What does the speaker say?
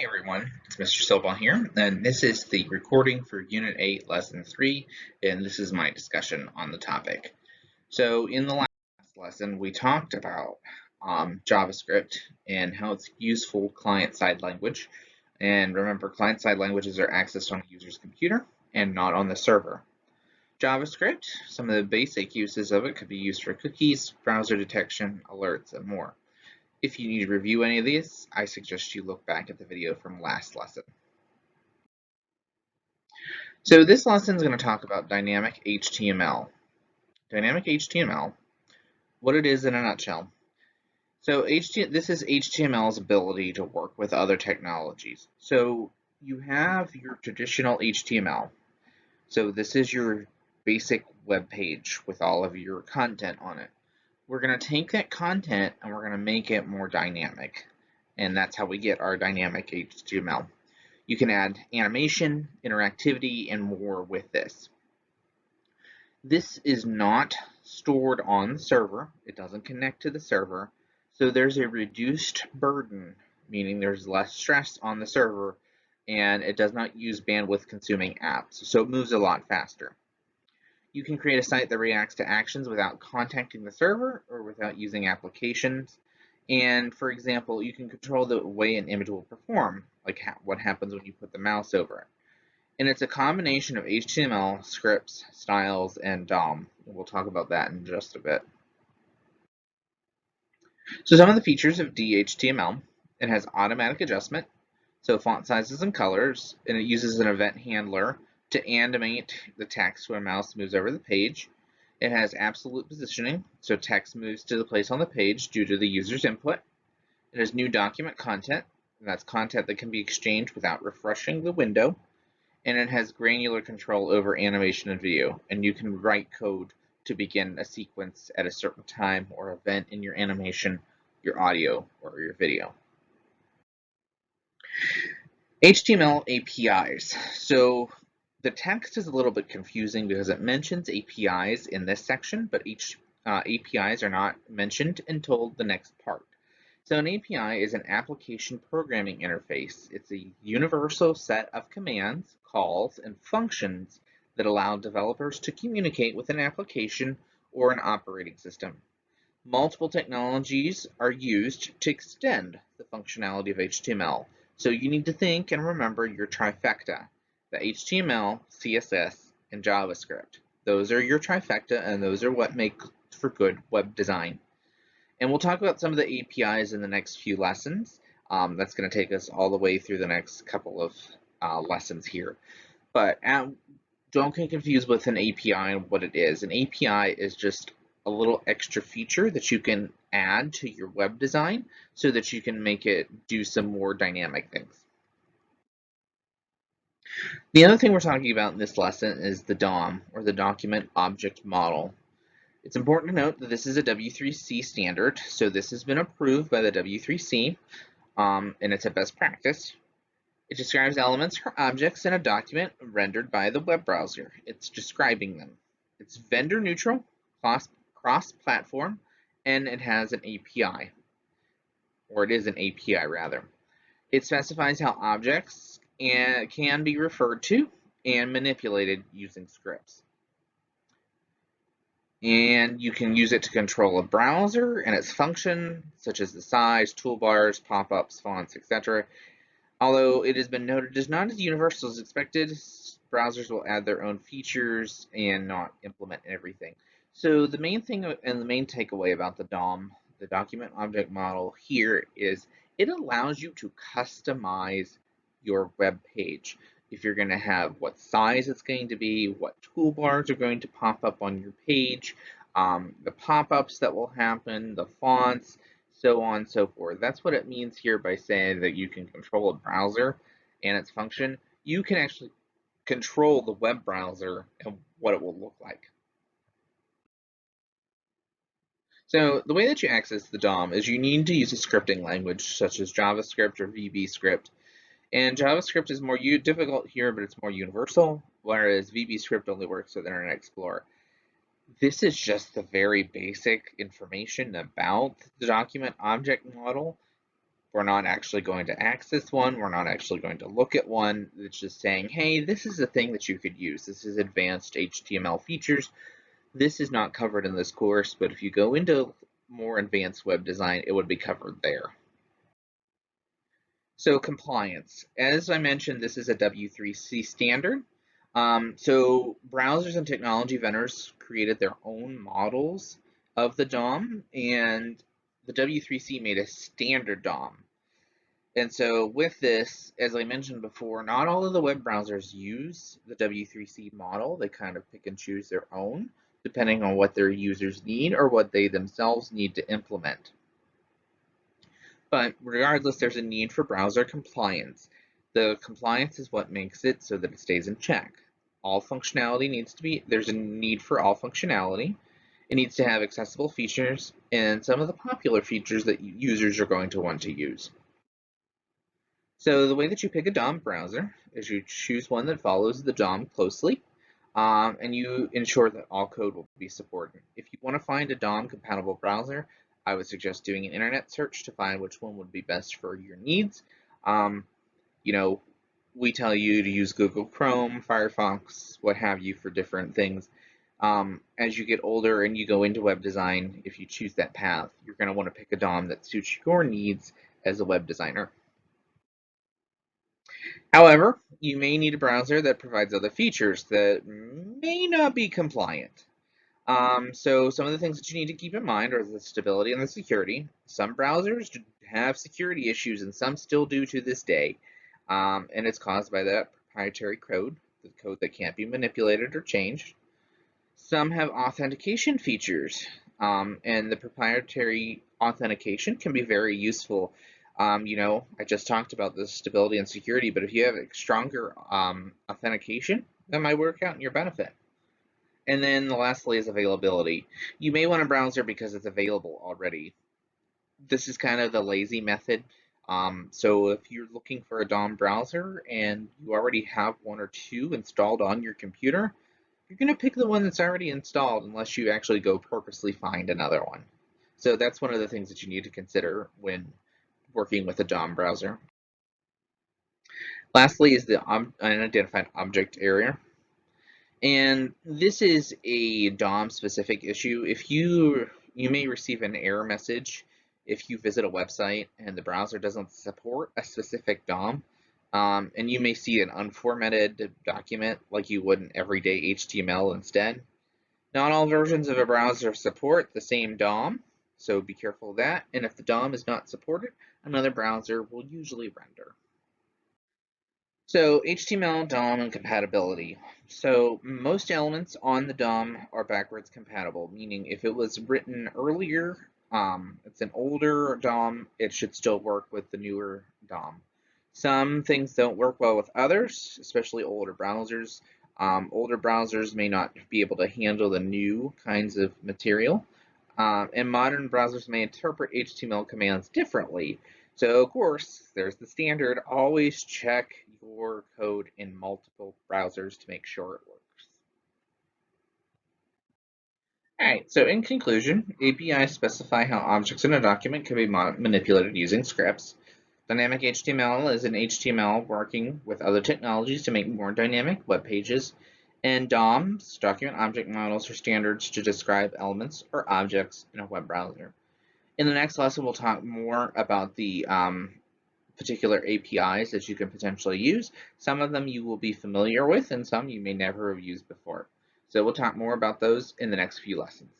Hi everyone, it's Mr. Silbaugh here, and this is the recording for Unit 8, Lesson 3, and this is my discussion on the topic. So in the last lesson, we talked about JavaScript and how it's useful client-side language. And remember, client-side languages are accessed on a user's computer and not on the server. JavaScript, some of the basic uses of it could be used for cookies, browser detection, alerts, and more. If you need to review any of these, I suggest you look back at the video from last lesson. So this lesson is going to talk about dynamic HTML. Dynamic HTML, what it is in a nutshell. So this is HTML's ability to work with other technologies. So you have your traditional HTML. So this is your basic web page with all of your content on it. We're going to take that content and we're going to make it more dynamic. And that's how we get our dynamic HTML. You can add animation, interactivity, and more with this. This is not stored on the server. It doesn't connect to the server. So there's a reduced burden, meaning there's less stress on the server, and it does not use bandwidth consuming apps. So it moves a lot faster. You can create a site that reacts to actions without contacting the server or without using applications. And for example, you can control the way an image will perform, like what happens when you put the mouse over it. And it's a combination of HTML, scripts, styles, and DOM. We'll talk about that in just a bit. So some of the features of DHTML, it has automatic adjustment, so font sizes and colors, and it uses an event handler to animate the text when a mouse moves over the page. It has absolute positioning, so text moves to the place on the page due to the user's input. It has new document content, and that's content that can be exchanged without refreshing the window. And it has granular control over animation and video, and you can write code to begin a sequence at a certain time or event in your animation, your audio, or your video. HTML APIs. So the text is a little bit confusing because it mentions APIs in this section, but APIs are not mentioned until the next part. So an API is an application programming interface. It's a universal set of commands, calls, and functions that allow developers to communicate with an application or an operating system. Multiple technologies are used to extend the functionality of HTML. So you need to think and remember your trifecta, the HTML, CSS, and JavaScript. Those are your trifecta, and those are what make for good web design. And we'll talk about some of the APIs in the next few lessons. That's going to take us all the way through the next couple of lessons here. But don't get confused with an API and what it is. An API is just a little extra feature that you can add to your web design so that you can make it do some more dynamic things. The other thing we're talking about in this lesson is the DOM, or the Document Object Model. It's important to note that this is a W3C standard, so this has been approved by the W3C, and it's a best practice. It describes elements or objects in a document rendered by the web browser. It's describing them. It's vendor neutral, cross-platform, and it has an API, or it is an API rather. It specifies how objects can be referred to and manipulated using scripts. And you can use it to control a browser and its function, such as the size, toolbars, pop-ups, fonts, etc. Although it has been noted it is not as universal as expected, browsers will add their own features and not implement everything. So the main thing and the main takeaway about the DOM, the Document Object Model here, is it allows you to customize your web page. If you're going to have what size it's going to be, what toolbars are going to pop up on your page, the pop-ups that will happen, the fonts, so on and so forth. That's what it means here by saying that you can control a browser and its function. You can actually control the web browser and what it will look like. So the way that you access the DOM is you need to use a scripting language such as JavaScript or VBScript. And JavaScript is more difficult here, but it's more universal, whereas VBScript only works with Internet Explorer. This is just the very basic information about the document object model. We're not actually going to access one. We're not actually going to look at one. It's just saying, hey, this is a thing that you could use. This is advanced HTML features. This is not covered in this course, but if you go into more advanced web design, it would be covered there. So compliance. As I mentioned, this is a W3C standard. So browsers and technology vendors created their own models of the DOM, and the W3C made a standard DOM. And so with this, as I mentioned before, not all of the web browsers use the W3C model. They kind of pick and choose their own, depending on what their users need or what they themselves need to implement. But regardless, there's a need for browser compliance. The compliance is what makes it so that it stays in check. All functionality needs to be, there's a need for all functionality. It needs to have accessible features and some of the popular features that users are going to want to use. So the way that you pick a DOM browser is you choose one that follows the DOM closely, and you ensure that all code will be supported. If you want to find a DOM compatible browser, I would suggest doing an internet search to find which one would be best for your needs. Um, you know, we tell you to use Google Chrome, Firefox, what have you for different things. As you get older and you go into web design, if you choose that path, you're going to want to pick a DOM that suits your needs as a web designer. However, you may need a browser that provides other features that may not be compliant. So some of the things that you need to keep in mind are the stability and the security. Some browsers have security issues, and some still do to this day. And it's caused by that proprietary code, the code that can't be manipulated or changed. Some have authentication features, and the proprietary authentication can be very useful. I just talked about the stability and security, but if you have a stronger authentication, that might work out in your benefit. And then lastly is availability. You may want a browser because it's available already. This is kind of the lazy method. So if you're looking for a DOM browser and you already have one or two installed on your computer, you're going to pick the one that's already installed unless you actually go purposely find another one. So that's one of the things that you need to consider when working with a DOM browser. Lastly is the unidentified object area. And this is a DOM specific issue. If you may receive an error message if you visit a website and the browser doesn't support a specific DOM, and you may see an unformatted document like you would in everyday HTML instead. Not all versions of a browser support the same DOM, so be careful of that. And if the DOM is not supported, another browser will usually render. So HTML, DOM, and compatibility. So most elements on the DOM are backwards compatible, meaning if it was written earlier, it's an older DOM, it should still work with the newer DOM. Some things don't work well with others, especially older browsers. Older browsers may not be able to handle the new kinds of material, and modern browsers may interpret HTML commands differently. So of course, there's the standard, always check your code in multiple browsers to make sure it works. Alright, so in conclusion, APIs specify how objects in a document can be manipulated using scripts. Dynamic HTML is an HTML working with other technologies to make more dynamic web pages. And DOMs, document object models, are standards to describe elements or objects in a web browser. In the next lesson, we'll talk more about the particular APIs that you can potentially use. Some of them you will be familiar with, and some you may never have used before. So we'll talk more about those in the next few lessons.